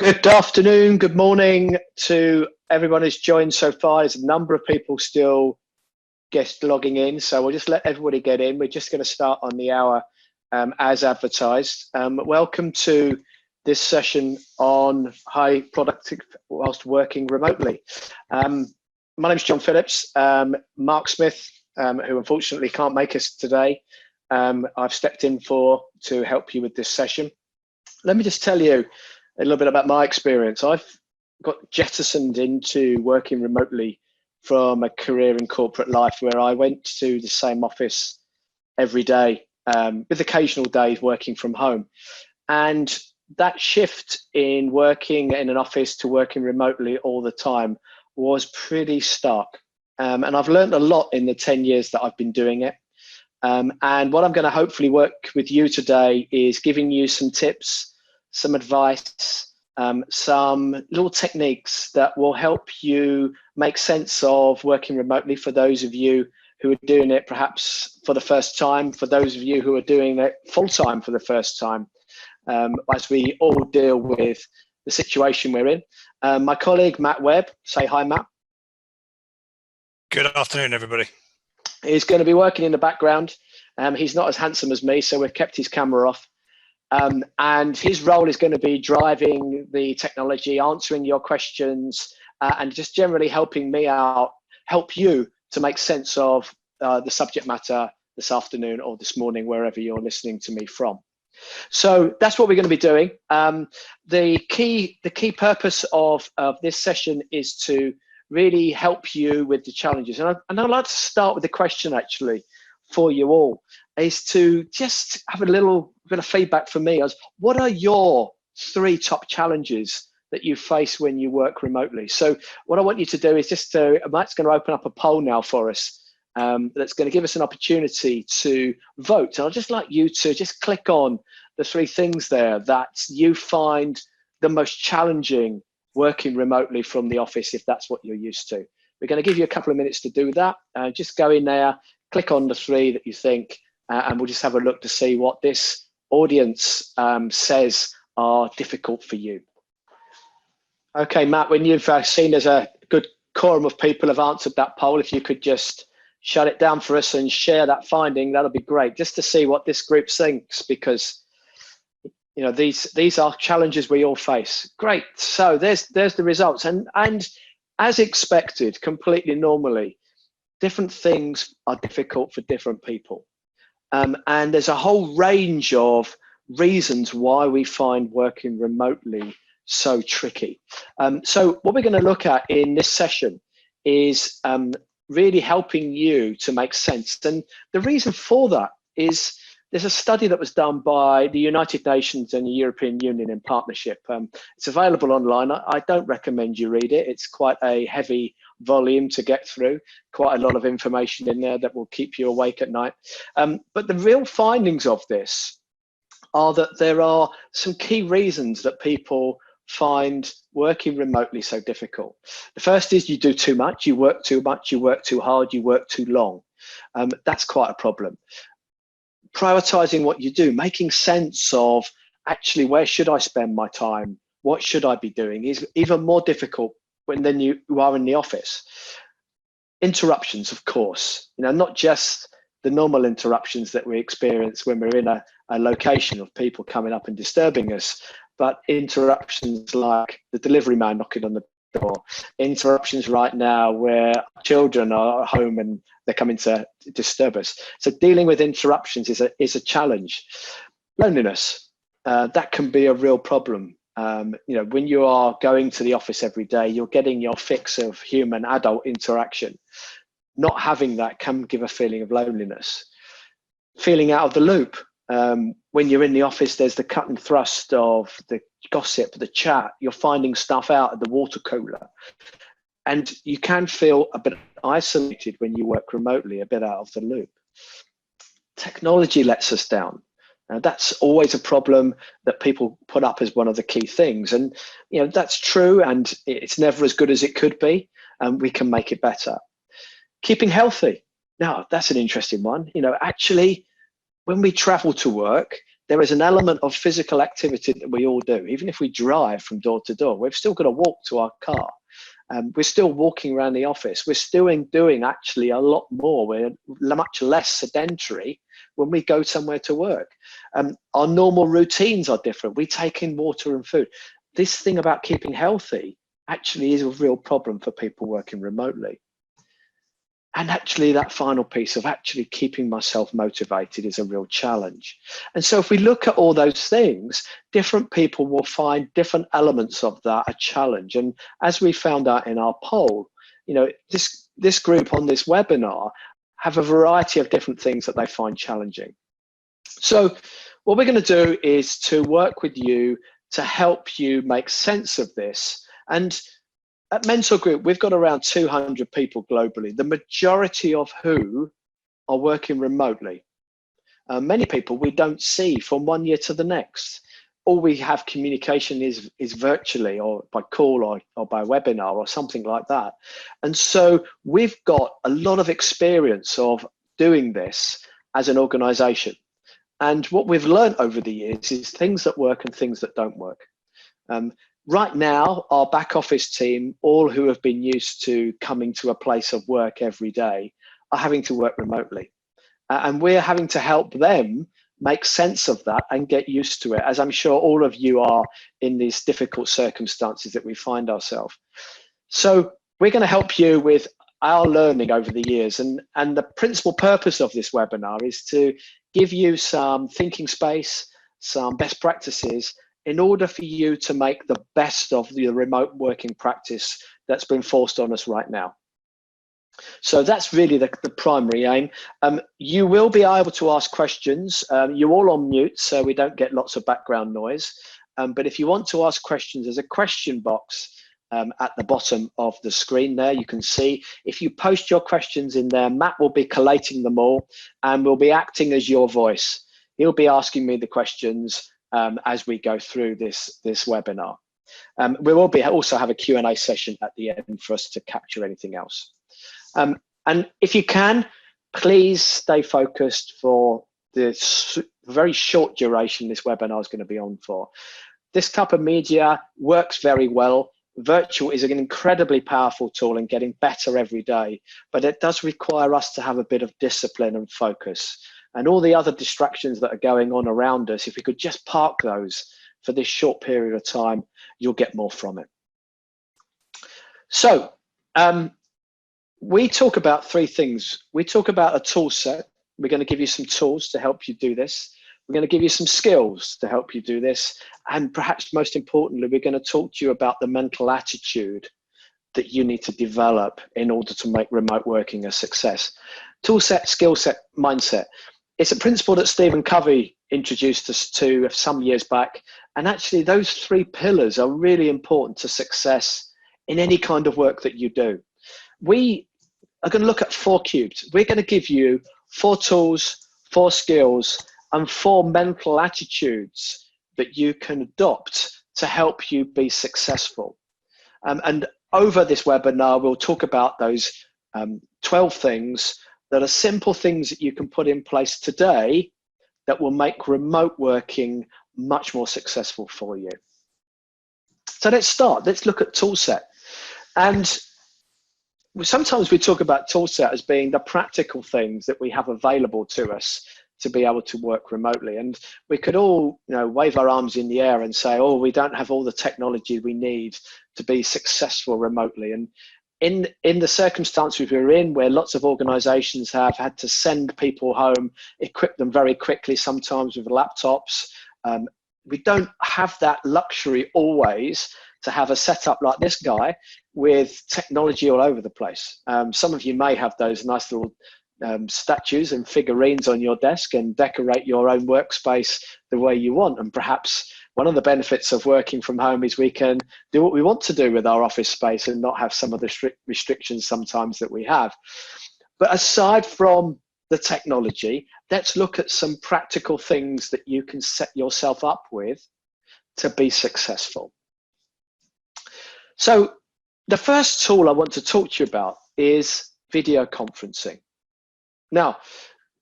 Good afternoon, good morning to everyone who's joined so far. There's a number of people still guest logging in, so we'll just let everybody get in. We're just going to start on the hour as advertised. Welcome to this session on high productive whilst working remotely. My name's John Phillips. Mark Smith, who unfortunately can't make us today, I've stepped in to help you with this session. Let me just tell you a little bit about my experience. I've got jettisoned into working remotely from a career in corporate life where I went to the same office every day, with occasional days working from home. And that shift in working in an office to working remotely all the time was pretty stark. And I've learned a lot in the 10 years that I've been doing it. And what I'm going to hopefully work with you today is giving you some tips, some advice, some little techniques that will help you make sense of working remotely for those of you who are doing it perhaps for the first time, for those of you who are doing it full-time for the first time, as we all deal with the situation we're in. My colleague, Matt Webb, say hi, Matt. Good afternoon, everybody. He's going to be working in the background. He's not as handsome as me, so we've kept his camera off. And his role is going to be driving the technology, answering your questions, and just generally helping me out, help you to make sense of the subject matter this afternoon or this morning, wherever you're listening to me from. So that's what we're going to be doing. The key purpose of this session is to really help you with the challenges. And I'd like to start with a question actually for you all, is to just have a little bit of feedback from me as what are your 3 top challenges that you face when you work remotely? So what I want you to do is Matt's going to open up a poll now for us that's going to give us an opportunity to vote. And I'd just like you to just click on the 3 things there that you find the most challenging working remotely from the office, if that's what you're used to. We're going to give you a couple of minutes to do that. Just go in there, click on the 3 that you think, and we'll just have a look to see what this audience says are difficult for you. Okay, Matt, when you've seen there's a good quorum of people have answered that poll, if you could just shut it down for us and share that finding, that'll be great, just to see what this group thinks, because you know these are challenges we all face. Great, so there's the results, and as expected, completely normally, different things are difficult for different people. And there's a whole range of reasons why we find working remotely so tricky. So what we're going to look at in this session is really helping you to make sense. And the reason for that is there's a study that was done by the United Nations and the European Union in partnership. It's available online. I don't recommend you read it. It's quite a heavy volume to get through, quite a lot of information in there that will keep you awake at night. But the real findings of this are that there are some key reasons that people find working remotely so difficult. The first is you do too much, you work too much, you work too hard, you work too long. That's quite a problem. Prioritizing what you do, making sense of actually where should I spend my time, what should I be doing, is even more difficult than you are in the office. Interruptions, of course, not just the normal interruptions that we experience when we're in a location of people coming up and disturbing us, but interruptions like the delivery man knocking on the door, interruptions right now where children are at home and they're coming to disturb us. So dealing with interruptions is a challenge. Loneliness, that can be a real problem. When you are going to the office every day, you're getting your fix of human adult interaction. Not having that can give a feeling of loneliness. Feeling out of the loop. When you're in the office, there's the cut and thrust of the gossip, the chat. You're finding stuff out at the water cooler. And you can feel a bit isolated when you work remotely, a bit out of the loop. Technology lets us down. That's always a problem that people put up as one of the key things. And that's true, and it's never as good as it could be, and we can make it better. Keeping healthy. Now, that's an interesting one. Actually, when we travel to work, there is an element of physical activity that we all do. Even if we drive from door to door, we've still got to walk to our car. We're still walking around the office. We're still doing actually a lot more. We're much less sedentary when we go somewhere to work. Our normal routines are different. We take in water and food. This thing about keeping healthy actually is a real problem for people working remotely. And actually that final piece of actually keeping myself motivated is a real challenge. And so if we look at all those things, different people will find different elements of that a challenge. And as we found out in our poll, you know, this group on this webinar have a variety of different things that they find challenging. So what we're going to do is to work with you to help you make sense of this. And at Mentor Group, we've got around 200 people globally, the majority of who are working remotely. Many people we don't see from one year to the next. All we have communication is virtually or by call or by webinar or something like that. And so we've got a lot of experience of doing this as an organization. And what we've learned over the years is things that work and things that don't work. Right now, our back office team, all who have been used to coming to a place of work every day, are having to work remotely. And we're having to help them make sense of that and get used to it, as I'm sure all of you are in these difficult circumstances that we find ourselves. So we're going to help you with our learning over the years. And the principal purpose of this webinar is to give you some thinking space, some best practices, in order for you to make the best of the remote working practice that's been forced on us right now. So that's really the primary aim. You will be able to ask questions. You're all on mute, so we don't get lots of background noise. But if you want to ask questions, there's a question box at the bottom of the screen there. You can see if you post your questions in there, Matt will be collating them all and will be acting as your voice. He'll be asking me the questions as we go through this webinar. We will also have a Q&A session at the end for us to capture anything else. And if you can, please stay focused for this very short duration this webinar is going to be on for. This type of media works very well. Virtual is an incredibly powerful tool and getting better every day, but it does require us to have a bit of discipline and focus. And all the other distractions that are going on around us, if we could just park those for this short period of time, you'll get more from it. So we talk about three things. We talk about a tool set. We're going to give you some tools to help you do this. We're going to give you some skills to help you do this. And perhaps most importantly, we're going to talk to you about the mental attitude that you need to develop in order to make remote working a success. Tool set, skill set, mindset. It's a principle that Stephen Covey introduced us to some years back. And actually those three pillars are really important to success in any kind of work that you do. We are going to look at 4 cubes. We're going to give you 4 tools, 4 skills, and 4 mental attitudes that you can adopt to help you be successful. And over this webinar, we'll talk about those 12 things that are simple things that you can put in place today that will make remote working much more successful for you. So let's start. Let's look at toolset. And sometimes we talk about toolset as being the practical things that we have available to us to be able to work remotely. And we could all, wave our arms in the air and say, oh, we don't have all the technology we need to be successful remotely. And in the circumstances we're in, where lots of organizations have had to send people home, equip them very quickly, sometimes with laptops, we don't have that luxury always to have a setup like this guy with technology all over the place. Some of you may have those nice little statues and figurines on your desk and decorate your own workspace the way you want. And perhaps one of the benefits of working from home is we can do what we want to do with our office space and not have some of the restrictions sometimes that we have. But aside from the technology, let's look at some practical things that you can set yourself up with to be successful. So the first tool I want to talk to you about is video conferencing. Now,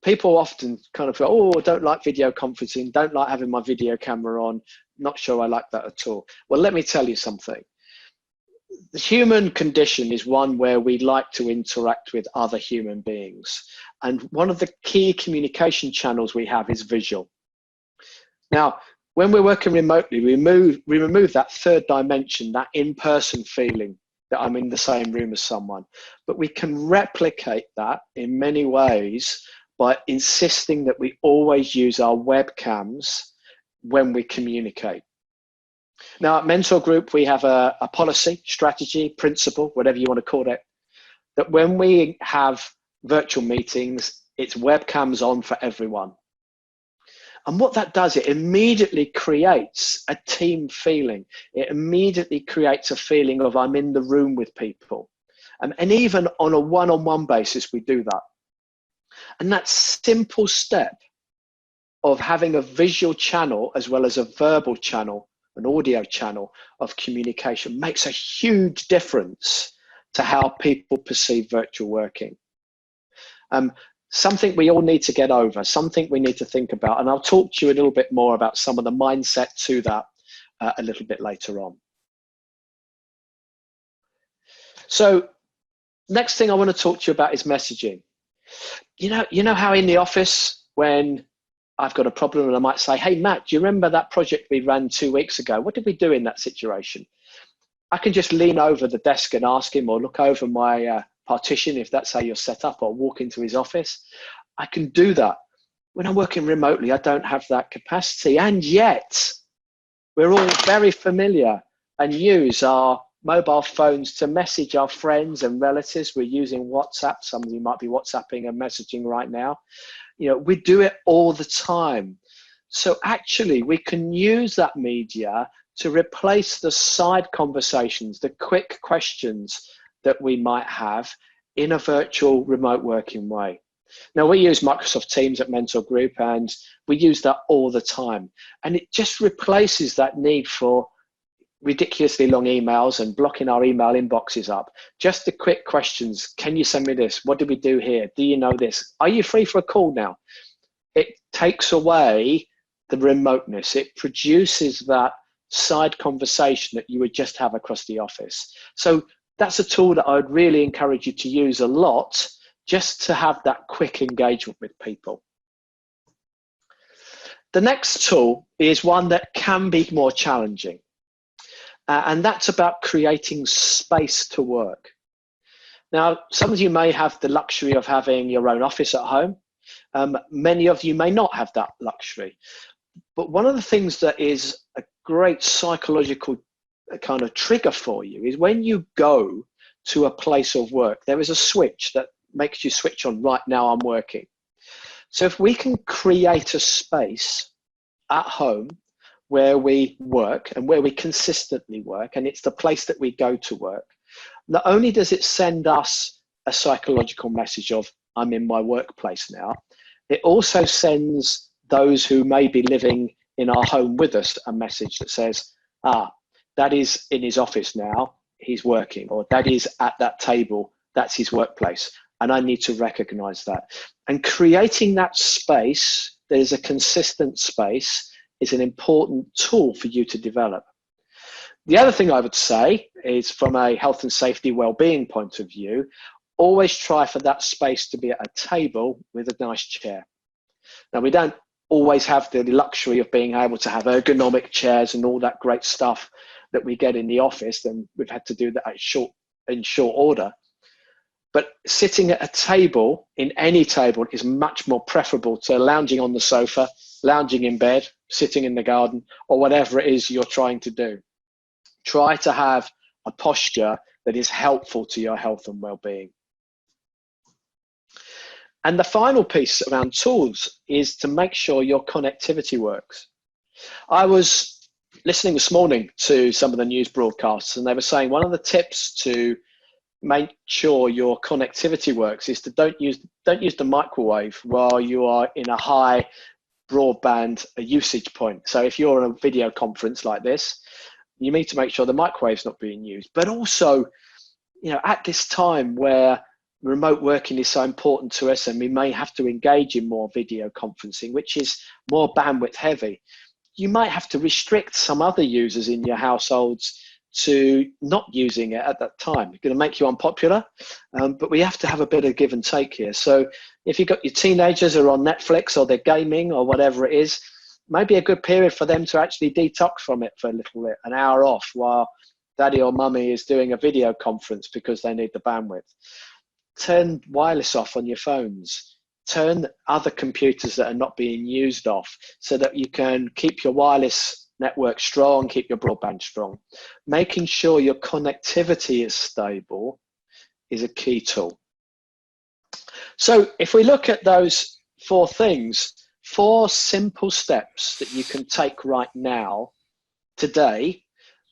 people often kind of go, oh, I don't like video conferencing, don't like having my video camera on, not sure I like that at all. Well, let me tell you something. The human condition is one where we like to interact with other human beings. And one of the key communication channels we have is visual. Now, when we're working remotely, we remove that third dimension, that in-person feeling that I'm in the same room as someone. But we can replicate that in many ways by insisting that we always use our webcams when we communicate. Now, at Mentor Group, we have a policy, strategy, principle, whatever you want to call it, that when we have virtual meetings, it's webcams on for everyone. And what that does, it immediately creates a team feeling. It immediately creates a feeling of I'm in the room with people. And even on a one-on-one basis, we do that. And that simple step of having a visual channel as well as a verbal channel, an audio channel of communication makes a huge difference to how people perceive virtual working. Something we all need to get over, something we need to think about. And I'll talk to you a little bit more about some of the mindset to that a little bit later on. So next thing I want to talk to you about is messaging. You know how in the office when I've got a problem and I might say, hey, Matt, do you remember that project we ran 2 weeks ago? What did we do in that situation? I can just lean over the desk and ask him, or look over my partition, if that's how you're set up, or walk into his office. I can do that. When I'm working remotely, I don't have that capacity. And yet, we're all very familiar and use our mobile phones to message our friends and relatives. We're using WhatsApp. Some of you might be WhatsApping and messaging right now. We do it all the time. So actually, we can use that media to replace the side conversations, the quick questions that we might have in a virtual remote working way. Now, we use Microsoft Teams at Mentor Group, and we use that all the time. And it just replaces that need for ridiculously long emails and blocking our email inboxes up. Just the quick questions. Can you send me this? What did we do here? Do you know this? Are you free for a call now? It takes away the remoteness. It produces that side conversation that you would just have across the office. So that's a tool that I would really encourage you to use a lot, just to have that quick engagement with people. The next tool is one that can be more challenging. And that's about creating space to work. Now, some of you may have the luxury of having your own office at home. Many of you may not have that luxury. But one of the things that is a great psychological kind of trigger for you is when you go to a place of work, there is a switch that makes you switch on, right now I'm working. So if we can create a space at home where we work and where we consistently work, and it's the place that we go to work, not only does it send us a psychological message of I'm in my workplace now, it also sends those who may be living in our home with us a message that says, that is in his office now, he's working, or that is at that table, that's his workplace. And I need to recognize that. And creating that space, there's a consistent space, is an important tool for you to develop. The other thing I would say is, from a health and safety well-being point of view, always try for that space to be at a table with a nice chair. Now, we don't always have the luxury of being able to have ergonomic chairs and all that great stuff that we get in the office, and we've had to do that in short order. But sitting at a table, in any table, is much more preferable to lounging on the sofa, lounging in bed, sitting in the garden, or whatever it is you're trying to do. Try to have a posture that is helpful to your health and well-being. And the final piece around tools is to make sure your connectivity works. I was listening this morning to some of the news broadcasts, and they were saying one of the tips to make sure your connectivity works is to don't use the microwave while you are in a high broadband usage point. So if you're on a video conference like this, you need to make sure the microwave's not being used. But also, at this time where remote working is so important to us and we may have to engage in more video conferencing, which is more bandwidth heavy, you might have to restrict some other users in your households to not using it at that time. It's going to make you unpopular, but we have to have a bit of give and take here. So if you've got your teenagers who are on Netflix or they're gaming or whatever it is, maybe a good period for them to actually detox from it for a little bit, an hour off while daddy or mummy is doing a video conference because they need the bandwidth. Turn wireless off on your phones. Turn other computers that are not being used off so that you can keep your wireless network strong, keep your broadband strong. Making sure your connectivity is stable is a key tool. So if we look at those 4 things, 4 simple steps that you can take right now, today,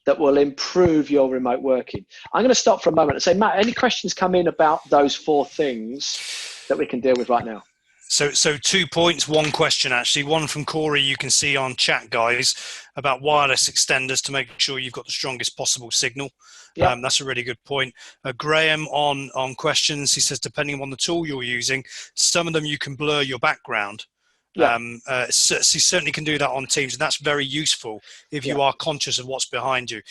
that will improve your remote working. I'm going to stop for a moment and say, Matt, any questions come in about those 4 things that we can deal with right now? So 2 points, 1 question actually. One from Corey, you can see on chat, guys, about wireless extenders to make sure you've got the strongest possible signal. Yep. That's a really good point. Graham on questions, he says, depending on the tool you're using, some of them you can blur your background. Yeah. So you certainly can do that on Teams, and that's very useful if you are conscious of what's behind you.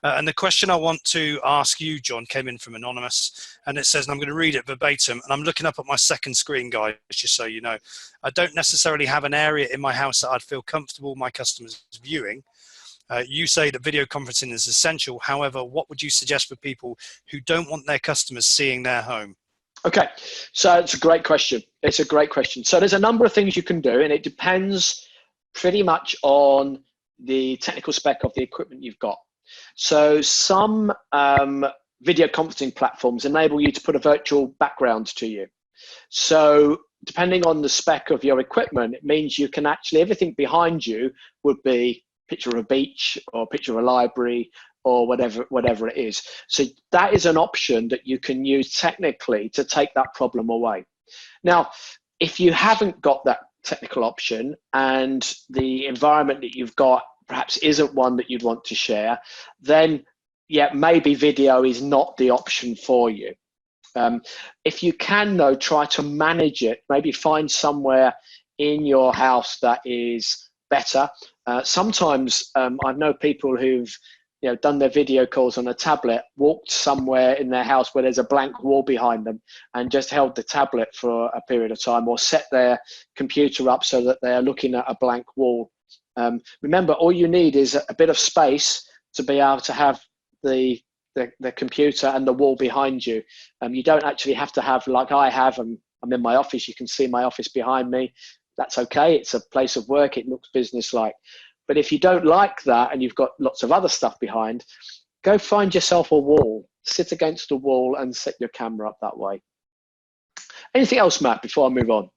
And the question I want to ask you, John, came in from Anonymous, and it says, and I'm going to read it verbatim, and I'm looking up at my second screen, guys, just so you know. I don't necessarily have an area in my house that I'd feel comfortable my customers viewing. You say that video conferencing is essential. However, what would you suggest for people who don't want their customers seeing their home? Okay, so it's a great question. It's a great question. So there's a number of things you can do, and it depends pretty much on the technical spec of the equipment you've got. So some video conferencing platforms enable you to put a virtual background to you. So depending on the spec of your equipment, it means you can actually, everything behind you would be a picture of a beach or a picture of a library or whatever it is. So that is an option that you can use technically to take that problem away. Now, if you haven't got that technical option and the environment that you've got perhaps isn't one that you'd want to share, then yeah, maybe video is not the option for you. If you can, though, try to manage it. Maybe find somewhere in your house that is better. Sometimes I know people who've done their video calls on a tablet, walked somewhere in their house where there's a blank wall behind them and just held the tablet for a period of time, or set their computer up so that they're looking at a blank wall. Remember, all you need is a bit of space to be able to have the computer and the wall behind you. You don't actually have to have, like I have, I'm in my office, you can see my office behind me. That's okay, it's a place of work, it looks business-like. But if you don't like that and you've got lots of other stuff behind, go find yourself a wall, sit against a wall and set your camera up that way. Anything else, Matt, before I move on?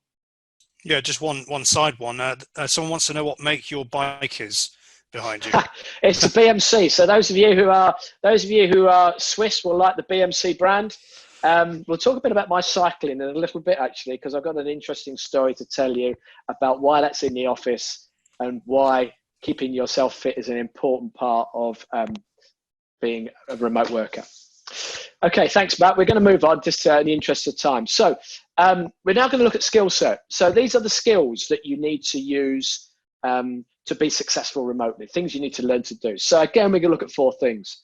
Yeah, just one side one. Someone wants to know what make your bike is behind you. It's a BMC. So those of you who are Swiss will like the BMC brand. We'll talk a bit about my cycling in a little bit, actually, because I've got an interesting story to tell you about why that's in the office and why keeping yourself fit is an important part of being a remote worker. Okay, thanks, Matt. We're going to move on just in the interest of time. So we're now going to look at skill set. So these are the skills that you need to use to be successful remotely, things you need to learn to do. So again, we're going to look at 4 things.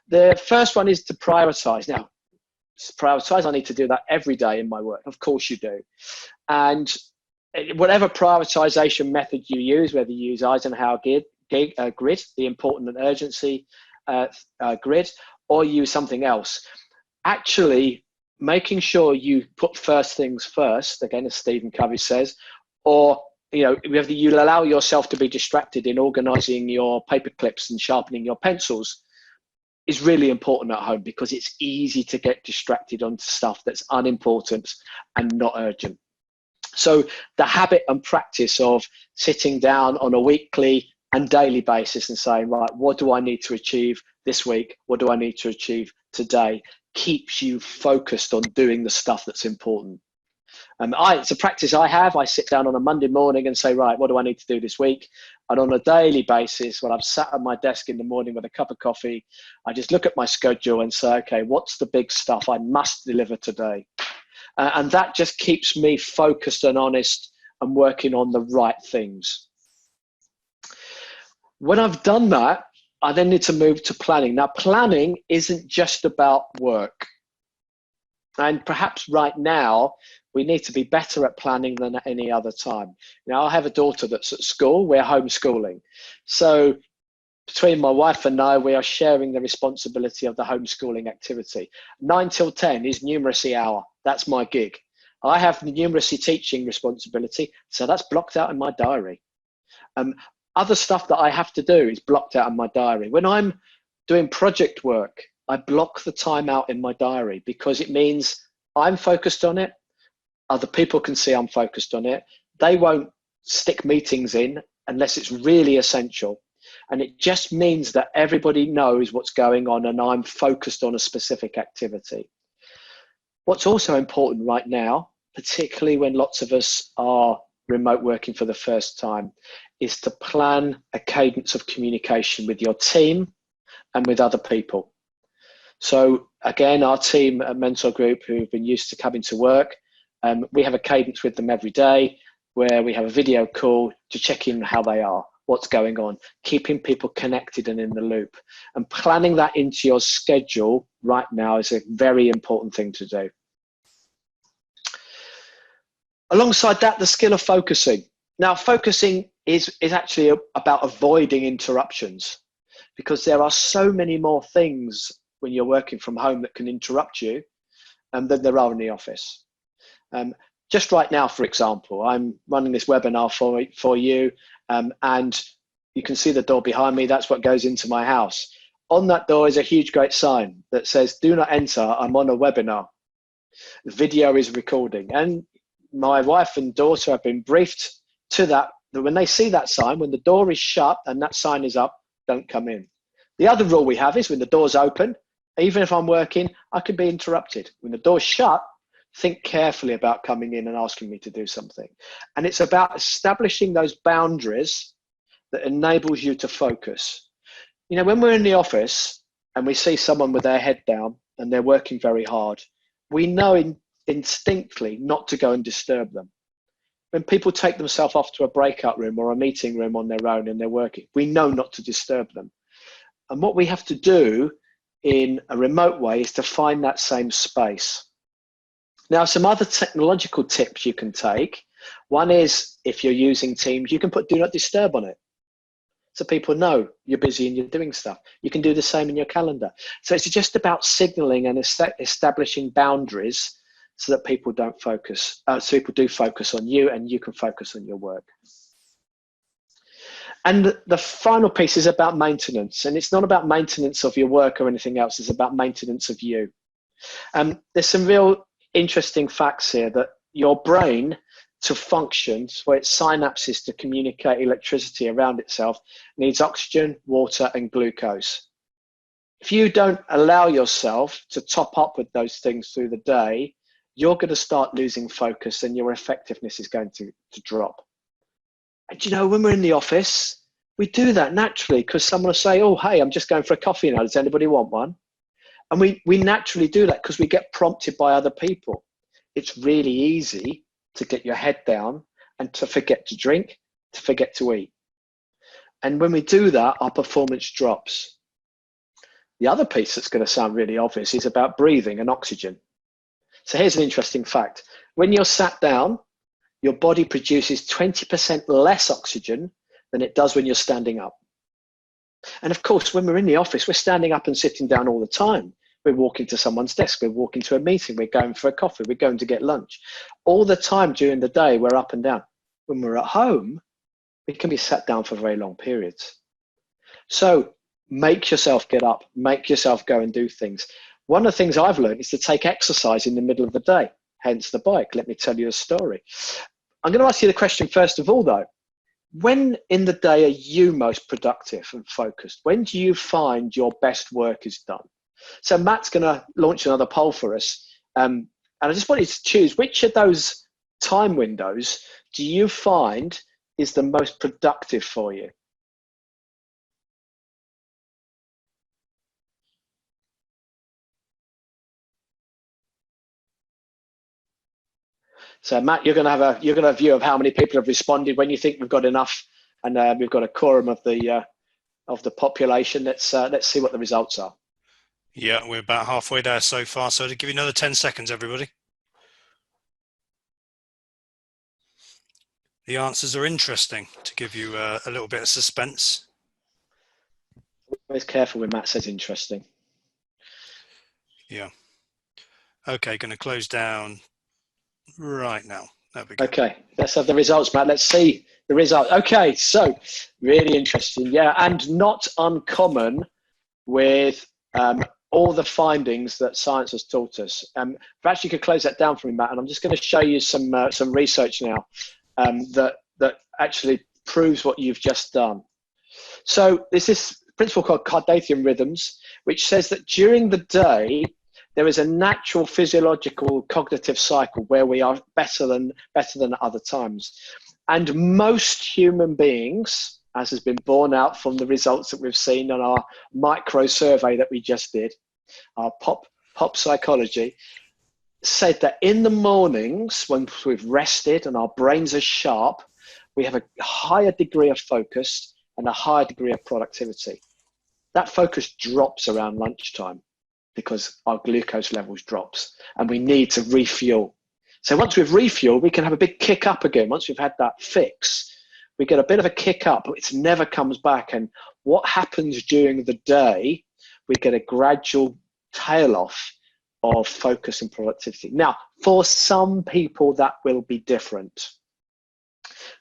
The first one is to prioritize. Now, prioritize, I need to do that every day in my work. Of course you do. And whatever prioritization method you use, whether you use Eisenhower grid, the important and urgency grid, or use something else, actually making sure you put first things first, again, as Stephen Covey says, or whether you allow yourself to be distracted in organizing your paper clips and sharpening your pencils, is really important at home, because it's easy to get distracted onto stuff that's unimportant and not urgent. So the habit and practice of sitting down on a weekly and daily basis and saying, right, what do I need to achieve this week? What do I need to achieve today? Keeps you focused on doing the stuff that's important. It's a practice I have. I sit down on a Monday morning and say, right, what do I need to do this week? And on a daily basis, when I'm sat at my desk in the morning with a cup of coffee, I just look at my schedule and say, okay, what's the big stuff I must deliver today? And that just keeps me focused and honest and working on the right things. When I've done that, I then need to move to planning. Now, planning isn't just about work. And perhaps right now, we need to be better at planning than at any other time. Now, I have a daughter that's at school. We're homeschooling. So between my wife and I, we are sharing the responsibility of the homeschooling activity. 9 till 10 is numeracy hour. That's my gig. I have the numeracy teaching responsibility, so that's blocked out in my diary. Other stuff that I have to do is blocked out in my diary. When I'm doing project work, I block the time out in my diary because it means I'm focused on it. Other people can see I'm focused on it. They won't stick meetings in unless it's really essential. And it just means that everybody knows what's going on and I'm focused on a specific activity. What's also important right now, particularly when lots of us are remote working for the first time, is to plan a cadence of communication with your team and with other people. So again, our team at Mentor Group, who've been used to coming to work, we have a cadence with them every day where we have a video call to check in how they are, what's going on, keeping people connected and in the loop. And planning that into your schedule right now is a very important thing to do. Alongside that, the skill of focusing. Now, focusing is actually about avoiding interruptions because there are so many more things when you're working from home that can interrupt you than there are in the office. Just right now, for example, I'm running this webinar for you, and you can see the door behind me. That's what goes into my house. On that door is a huge, great sign that says, "Do not enter, I'm on a webinar. The video is recording." And my wife and daughter have been briefed to that when they see that sign, when the door is shut and that sign is up, don't come in. The other rule we have is when the door's open, even if I'm working, I could be interrupted. When the door's shut, think carefully about coming in and asking me to do something. And it's about establishing those boundaries that enables you to focus. You know, when we're in the office and we see someone with their head down and they're working very hard, we know instinctively not to go and disturb them. When people take themselves off to a breakout room or a meeting room on their own and they're working, we know not to disturb them. And what we have to do in a remote way is to find that same space. Now, some other technological tips you can take. One is if you're using Teams, you can put do not disturb on it. So people know you're busy and you're doing stuff. You can do the same in your calendar. So it's just about signaling and establishing boundaries so that people don't focus, so people do focus on you and you can focus on your work. And the final piece is about maintenance. And it's not about maintenance of your work or anything else. It's about maintenance of you. There's some real interesting facts here that your brain to function, for its synapses to communicate electricity around itself, needs oxygen, water, and glucose. If you don't allow yourself to top up with those things through the day, you're going to start losing focus and your effectiveness is going to drop. And you know, when we're in the office, we do that naturally because someone will say, "Oh, hey, I'm just going for a coffee now. Does anybody want one?" And we naturally do that because we get prompted by other people. It's really easy to get your head down and to forget to drink, to forget to eat. And when we do that, our performance drops. The other piece that's going to sound really obvious is about breathing and oxygen. So here's an interesting fact. When you're sat down, your body produces 20% less oxygen than it does when you're standing up. And of course, when we're in the office, we're standing up and sitting down all the time. We're walking to someone's desk, we're walking to a meeting, we're going for a coffee, we're going to get lunch. All the time during the day, we're up and down. When we're at home, we can be sat down for very long periods. So make yourself get up, make yourself go and do things. One of the things I've learned is to take exercise in the middle of the day, hence the bike. Let me tell you a story. I'm going to ask you the question first of all, though. When in the day are you most productive and focused? When do you find your best work is done? So Matt's going to launch another poll for us. And I just wanted to choose which of those time windows do you find is the most productive for you? So Matt, you're going to have a view of how many people have responded when you think we've got enough, and we've got a quorum of the population. Let's see what the results are. Yeah, we're about halfway there so far. So to give you another 10 seconds, everybody. The answers are interesting to give you a little bit of suspense. Always careful when Matt says interesting. Yeah. Okay, going to close down right now. There we go. Okay, let's have the results, Matt. Let's see the result. Okay, so really interesting. Yeah, and not uncommon with all the findings that science has taught us. Perhaps you could close that down for me, Matt, and I'm just going to show you some research now that actually proves what you've just done. So there's this principle called Cardathian rhythms, which says that during the day, there is a natural physiological cognitive cycle where we are better than at other times. And most human beings, as has been borne out from the results that we've seen on our micro survey that we just did, our pop psychology, said that in the mornings when we've rested and our brains are sharp, we have a higher degree of focus and a higher degree of productivity. That focus drops around lunchtime because our glucose levels drops and we need to refuel. So once we've refueled, we can have a big kick up again. Once we've had that fix, we get a bit of a kick up, but it never comes back. And what happens during the day, we get a gradual tail off of focus and productivity. Now, for some people, that will be different.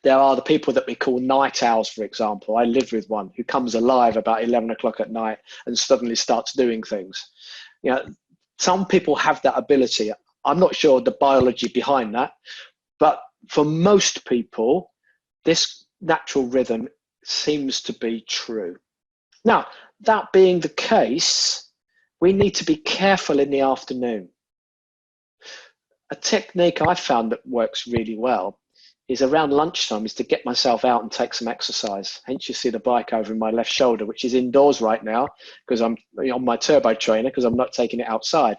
There are the people that we call night owls, for example. I live with one who comes alive about 11 o'clock at night and suddenly starts doing things. You know, some people have that ability. I'm not sure the biology behind that, but for most people, this natural rhythm seems to be true. Now, that being the case, we need to be careful in the afternoon. A technique I've found that works really well is around lunchtime is to get myself out and take some exercise. Hence you see the bike over my left shoulder, which is indoors right now because I'm on my turbo trainer because I'm not taking it outside.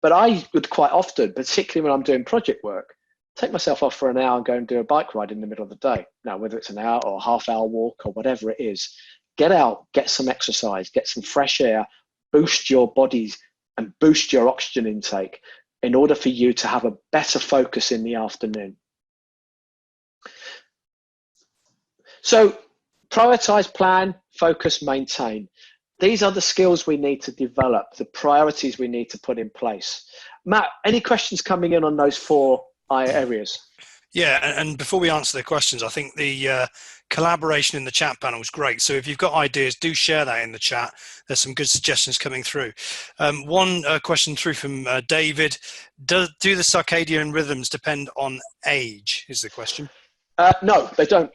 But I would quite often, particularly when I'm doing project work, take myself off for an hour and go and do a bike ride in the middle of the day. Now, whether it's an hour or a half-hour walk or whatever it is, get out, get some exercise, get some fresh air, boost your bodies and boost your oxygen intake in order for you to have a better focus in the afternoon. So prioritize, plan, focus, maintain. These are the skills we need to develop, the priorities we need to put in place. Matt, any questions coming in on those 4 areas? Yeah, and before we answer the questions, I think the collaboration in the chat panel is great. So if you've got ideas, do share that in the chat. There's some good suggestions coming through. One question through from David. Do the circadian rhythms depend on age, is the question. No, they don't.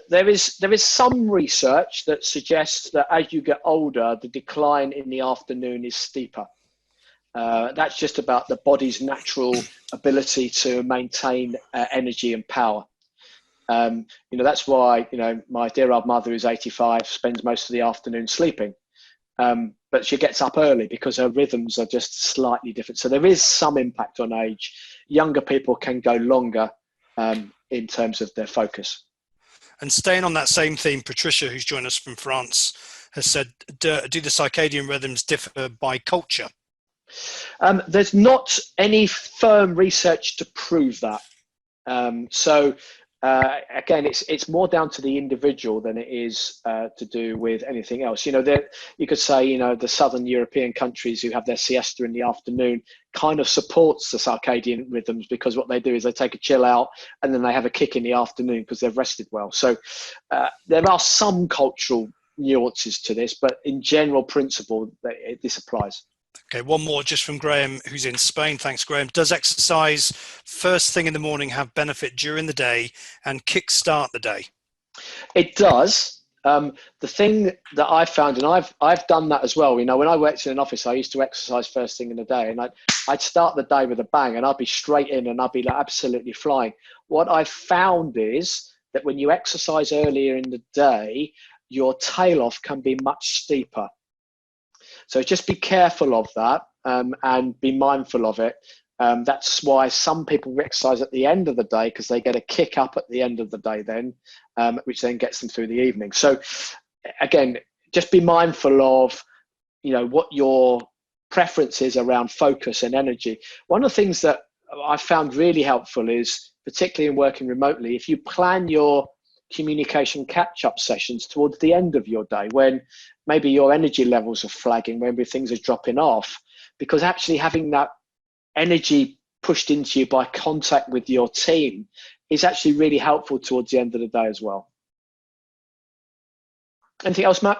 There is some research that suggests that as you get older, the decline in the afternoon is steeper. That's just about the body's natural ability to maintain energy and power. That's why, my dear old mother who's 85 spends most of the afternoon sleeping. But she gets up early because her rhythms are just slightly different. So there is some impact on age. Younger people can go longer in terms of their focus. And staying on that same theme, Patricia, who's joined us from France, has said, do the circadian rhythms differ by culture? There's not any firm research to prove that. Again, it's more down to the individual than it is to do with anything else. You could say, the Southern European countries who have their siesta in the afternoon kind of supports the circadian rhythms because what they do is they take a chill out and then they have a kick in the afternoon because they've rested well. So there are some cultural nuances to this, but in general principle, this applies. Okay, one more just from Graham, who's in Spain. Thanks, Graham. Does exercise first thing in the morning have benefit during the day and kickstart the day? It does. The thing that I've found, and I've done that as well. When I worked in an office, I used to exercise first thing in the day, and I'd start the day with a bang, and I'd be straight in, and I'd be absolutely flying. What I've found is that when you exercise earlier in the day, your tail off can be much steeper. So just be careful of that and be mindful of it. That's why some people exercise at the end of the day, because they get a kick up at the end of the day then, which then gets them through the evening. So again, just be mindful of, what your preference is around focus and energy. One of the things that I found really helpful is, particularly in working remotely, if you plan your communication catch-up sessions towards the end of your day, when maybe your energy levels are flagging, maybe things are dropping off, because actually having that energy pushed into you by contact with your team is actually really helpful towards the end of the day as well. Anything else, Matt?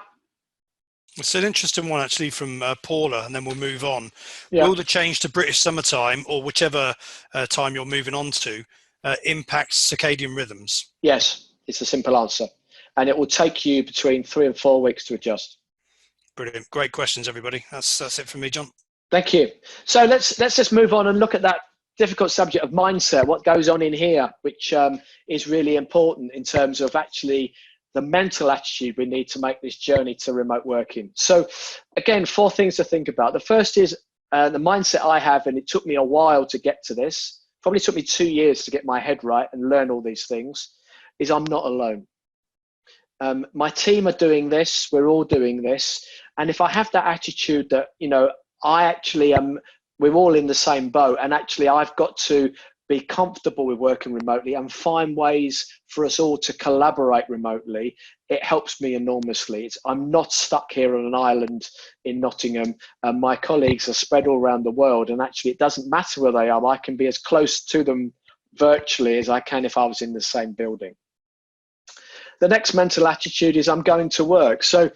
It's an interesting one actually from Paula, and then we'll move on. Yeah. Will the change to British summertime, or whichever time you're moving on to, impact circadian rhythms? Yes, it's a simple answer. And it will take you between 3 and 4 weeks to adjust. Brilliant. Great questions, everybody. That's it from me, John. Thank you. So let's just move on and look at that difficult subject of mindset, what goes on in here, which is really important in terms of actually the mental attitude we need to make this journey to remote working. So again, 4 things to think about. The first is the mindset I have, and it took me a while to get to this, probably took me 2 years to get my head right and learn all these things, is I'm not alone. My team are doing this, we're all doing this. And if I have that attitude that, I actually we're all in the same boat, and actually I've got to be comfortable with working remotely and find ways for us all to collaborate remotely, it helps me enormously. I'm not stuck here on an island in Nottingham, and my colleagues are spread all around the world, and actually it doesn't matter where they are. I can be as close to them virtually as I can if I was in the same building. The next mental attitude is I'm going to work. So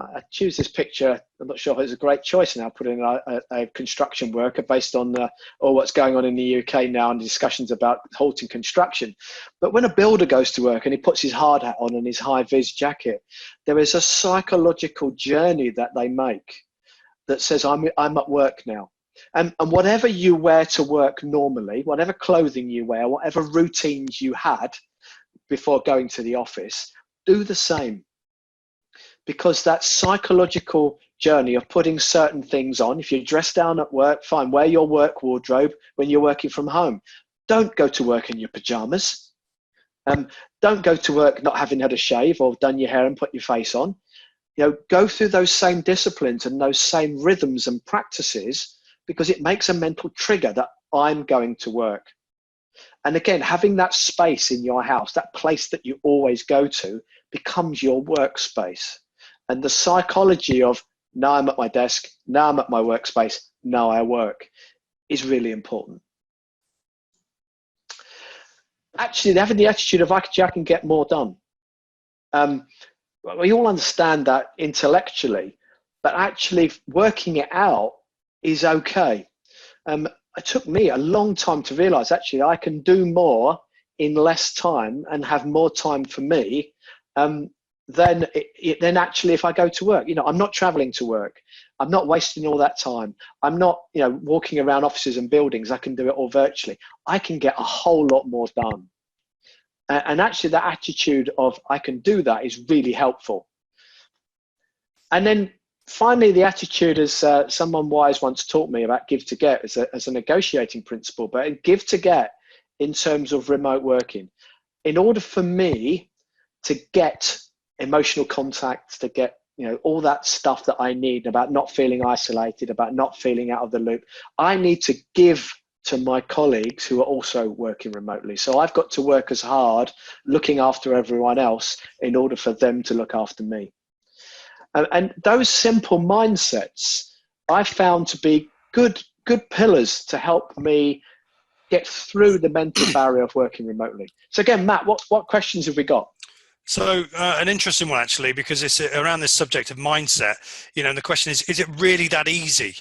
I choose this picture. I'm not sure if it's a great choice now, putting a construction worker based on all what's going on in the UK now and discussions about halting construction. But when a builder goes to work and he puts his hard hat on and his high-vis jacket, there is a psychological journey that they make that says, I'm at work now. And whatever you wear to work normally, whatever clothing you wear, whatever routines you had before going to the office, do the same. Because that psychological journey of putting certain things on, if you're dressed down at work, fine, wear your work wardrobe when you're working from home. Don't go to work in your pajamas. Don't go to work not having had a shave or done your hair and put your face on. Go through those same disciplines and those same rhythms and practices, because it makes a mental trigger that I'm going to work. And again, having that space in your house, that place that you always go to, becomes your workspace. And the psychology of, now I'm at my desk, now I'm at my workspace, now I work, is really important. Actually, having the attitude of, I can get more done. We all understand that intellectually, but actually working it out is okay. It took me a long time to realize, actually, I can do more in less time and have more time for me then actually if I go to work. I'm not traveling to work. I'm not wasting all that time. I'm not walking around offices and buildings. I can do it all virtually. I can get a whole lot more done. And actually that attitude of I can do that is really helpful. And then finally, the attitude, as someone wise once taught me about give to get as a negotiating principle, but give to get in terms of remote working. In order for me to get emotional contact, to get all that stuff that I need about not feeling isolated, about not feeling out of the loop, I need to give to my colleagues who are also working remotely. So I've got to work as hard looking after everyone else in order for them to look after me. And those simple mindsets I found to be good pillars to help me get through the mental barrier of working remotely. So again, Matt, what questions have we got? So an interesting one, actually, because it's around this subject of mindset, and the question is it really that easy?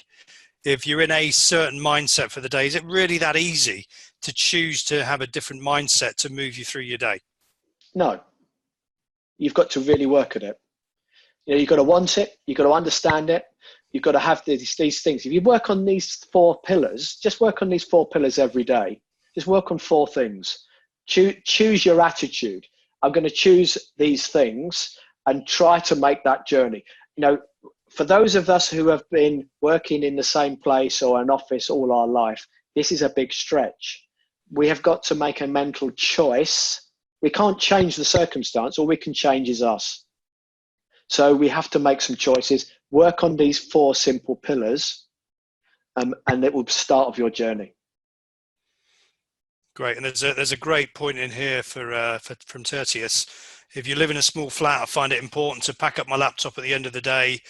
If you're in a certain mindset for the day, is it really that easy to choose to have a different mindset to move you through your day? No. You've got to really work at it. You've got to want it. You've got to understand it. You've got to have these things. If you work on these 4 pillars, just work on these 4 pillars every day. Just work on 4 things. Choose your attitude. I'm going to choose these things and try to make that journey. For those of us who have been working in the same place or an office all our life, this is a big stretch. We have got to make a mental choice. We can't change the circumstance. All we can change is us. So we have to make some choices, work on these 4 simple pillars, and it will start of your journey. Great, and there's a great point in here from Tertius. If you live in a small flat, I find it important to pack up my laptop at the end of the day,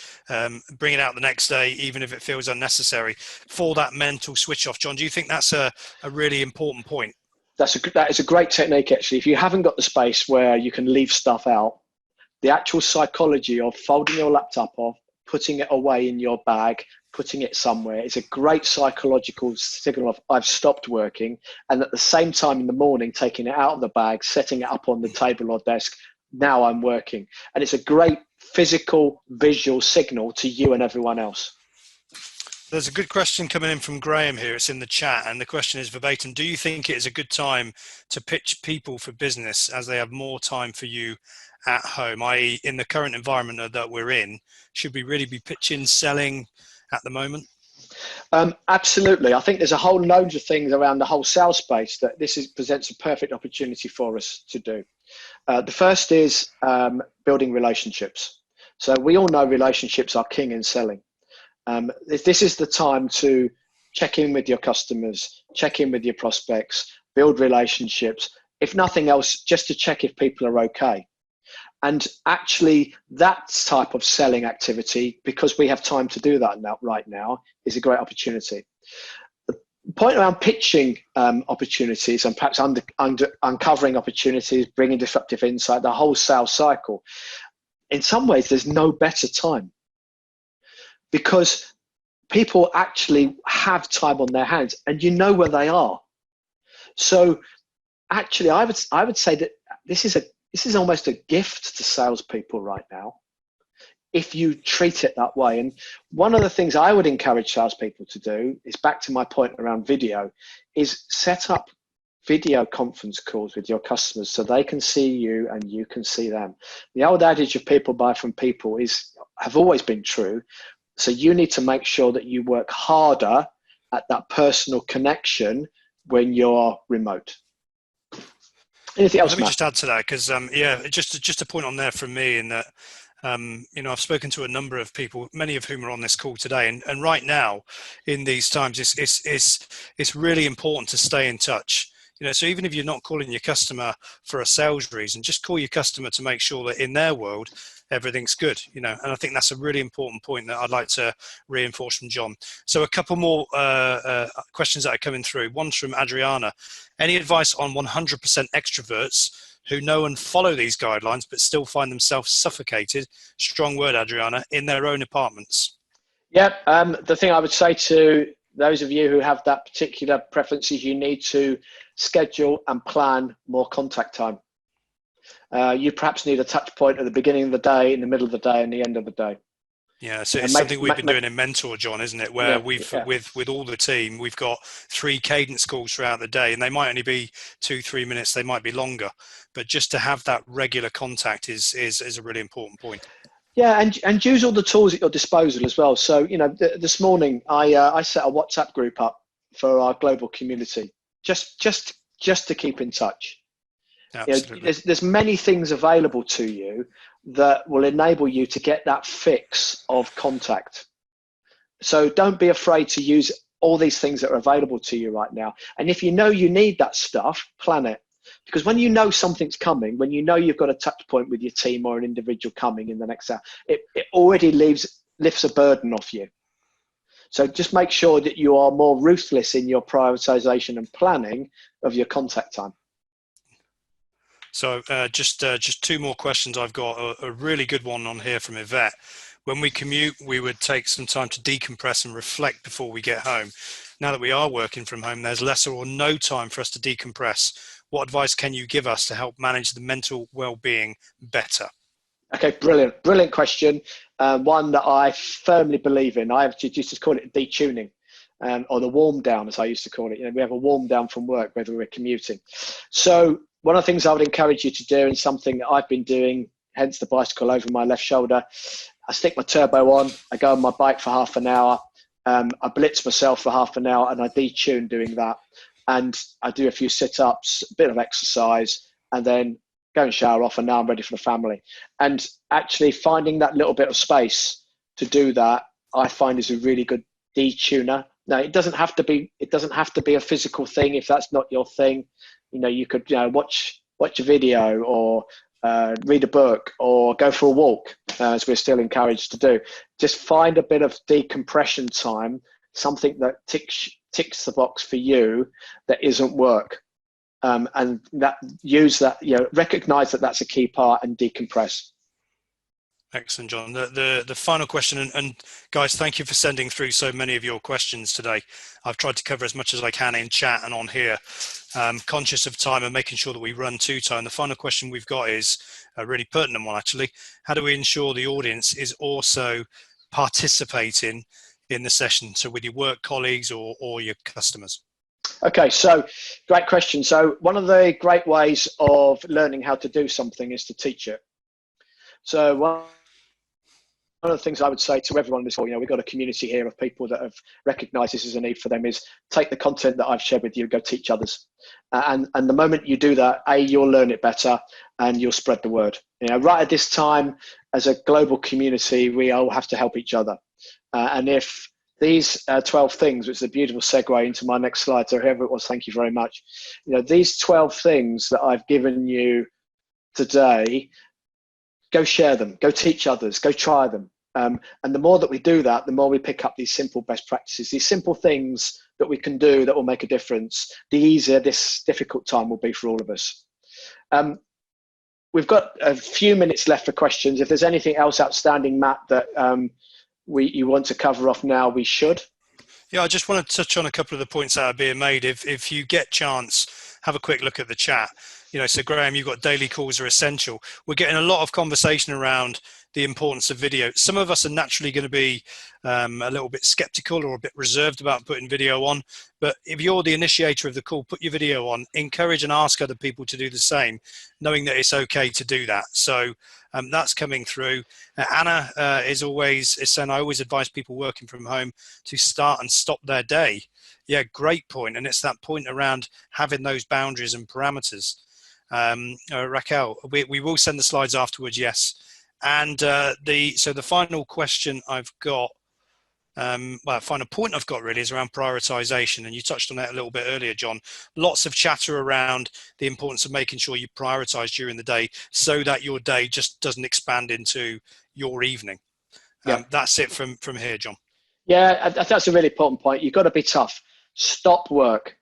bring it out the next day, even if it feels unnecessary, for that mental switch off. John, do you think that's a really important point? That is a great technique, actually. If you haven't got the space where you can leave stuff out, the actual psychology of folding your laptop off, putting it away in your bag, putting it somewhere is a great psychological signal of I've stopped working, and at the same time in the morning taking it out of the bag, setting it up on the table or desk, now I'm working. And it's a great physical visual signal to you and everyone else. There's a good question coming in from Graham here. It's in the chat, and the question is verbatim: do you think it is a good time to pitch people for business as they have more time for you at home, i.e. in the current environment that we're in? Should we really be pitching, selling at the moment? Absolutely. I think there's a whole load of things around the whole sales space that presents a perfect opportunity for us to do. The first is building relationships. So we all know relationships are king in selling. This is the time to check in with your customers, check in with your prospects, build relationships. If nothing else, just to check if people are okay. And actually, that type of selling activity, because we have time to do that right now, is a great opportunity. The point around pitching opportunities and perhaps uncovering opportunities, bringing disruptive insight, the whole sales cycle, in some ways, there's no better time, because people actually have time on their hands and you know where they are. So actually, I would say that this is almost a gift to salespeople right now, if you treat it that way. And one of the things I would encourage salespeople to do is, back to my point around video, is set up video conference calls with your customers so they can see you and you can see them. The old adage of people buy from people have always been true. So you need to make sure that you work harder at that personal connection when you're remote. Anything else, Let me Matt? just add to that, because just a point on there from me, in that I've spoken to a number of people, many of whom are on this call today, and right now in these times, it's really important to stay in touch. So even if you're not calling your customer for a sales reason, just call your customer to make sure that in their world everything's good. And I think that's a really important point that I'd like to reinforce from John. So a couple more questions that are coming through. One's from Adriana. Any advice on 100% extroverts who know and follow these guidelines but still find themselves suffocated, strong word, Adriana, in their own apartments? Yeah, the thing I would say to those of you who have that particular preference is you need to schedule and plan more contact time. You perhaps need a touch point at the beginning of the day, in the middle of the day, and the end of the day. Yeah, so it's something we've been doing in Mentor, John, isn't it? Where with all the team, we've got 3 cadence calls throughout the day, and they might only be 2-3 minutes, they might be longer, but just to have that regular contact is a really important point. Yeah, and use all the tools at your disposal as well. So this morning I set a WhatsApp group up for our global community, just to keep in touch. Absolutely. There's many things available to you that will enable you to get that fix of contact. So don't be afraid to use all these things that are available to you right now. And if you know you need that stuff, plan it. Because when you know something's coming, when you know you've got a touch point with your team or an individual coming in the next hour, it already lifts a burden off you. So just make sure that you are more ruthless in your prioritization and planning of your contact time. So just 2 more questions. I've got a really good one on here from Yvette. When we commute, we would take some time to decompress and reflect before we get home. Now that we are working from home, there's lesser or no time for us to decompress. What advice can you give us to help manage the mental well-being better? Okay, brilliant question. One that I firmly believe in. I actually used to call it detuning, or the warm down, as I used to call it. We have a warm down from work, whether we're commuting. So one of the things I would encourage you to do, and something that I've been doing, hence the bicycle over my left shoulder, I stick my turbo on, I go on my bike for half an hour, I blitz myself for half an hour and I detune doing that. And I do a few sit-ups, a bit of exercise, and then go and shower off, and now I'm ready for the family. And actually finding that little bit of space to do that, I find is a really good detuner. Now, it doesn't have to be a physical thing if that's not your thing. You could watch a video, or read a book, or go for a walk, as we're still encouraged to do. Just find a bit of decompression time, something that ticks the box for you that isn't work, and recognize that that's a key part, and decompress. Excellent, John. The final question, and guys, thank you for sending through so many of your questions today. I've tried to cover as much as I can in chat and on here, conscious of time and making sure that we run to time. The final question we've got is a really pertinent one, actually. How do we ensure the audience is also participating in the session, so with your work colleagues or your customers? Okay, so great question. So one of the great ways of learning how to do something is to teach it. So one of the things I would say to everyone in this call, we've got a community here of people that have recognized this as a need for them, is take the content that I've shared with you, go teach others. And the moment you do that, you'll learn it better and you'll spread the word. Right at this time, as a global community, we all have to help each other. And if these 12 things, which is a beautiful segue into my next slide, so whoever it was, thank you very much. These 12 things that I've given you today, go share them, go teach others, go try them. And the more that we do that, the more we pick up these simple best practices, these simple things that we can do that will make a difference, the easier this difficult time will be for all of us. We've got a few minutes left for questions. If there's anything else outstanding, Matt, that you want to cover off now, we should. Yeah, I just want to touch on a couple of the points that are being made. If you get chance, have a quick look at the chat. So Graham, you've got daily calls are essential. We're getting a lot of conversation around the importance of video. Some of us are naturally going to be a little bit skeptical or a bit reserved about putting video on. But if you're the initiator of the call, put your video on, encourage and ask other people to do the same, knowing that it's okay to do that. So that's coming through. Anna is saying, I always advise people working from home to start and stop their day. Yeah, great point. And it's that point around having those boundaries and parameters. Raquel, we will send the slides afterwards, yes. And the final question I've got, final point I've got really is around prioritization, and you touched on that a little bit earlier, John. Lots of chatter around the importance of making sure you prioritize during the day so that your day just doesn't expand into your evening. That's it from here, John. Yeah, that's a really important point. You've got to be tough. Stop work.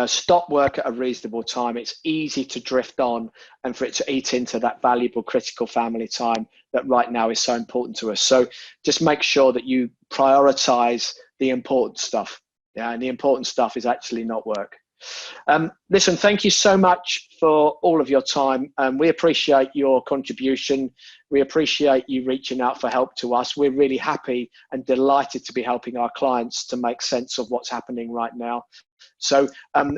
Stop work at a reasonable time. It's easy to drift on and for it to eat into that valuable, critical family time that right now is so important to us. So just make sure that you prioritize the important stuff. And the important stuff is actually not work. Listen, thank you so much for all of your time. We appreciate your contribution. We appreciate you reaching out for help to us. We're really happy and delighted to be helping our clients to make sense of what's happening right now. So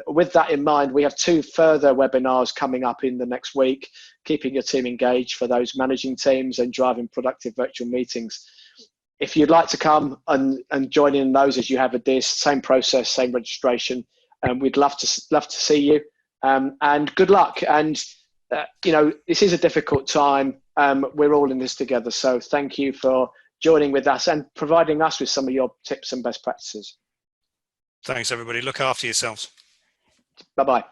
with that in mind, we have 2 further webinars coming up in the next week, keeping your team engaged for those managing teams and driving productive virtual meetings. If you'd like to come and join in those as you have a DIS, same process, same registration, we'd love to see you, and good luck. And this is a difficult time. We're all in this together. So thank you for joining with us and providing us with some of your tips and best practices. Thanks, everybody. Look after yourselves. Bye-bye.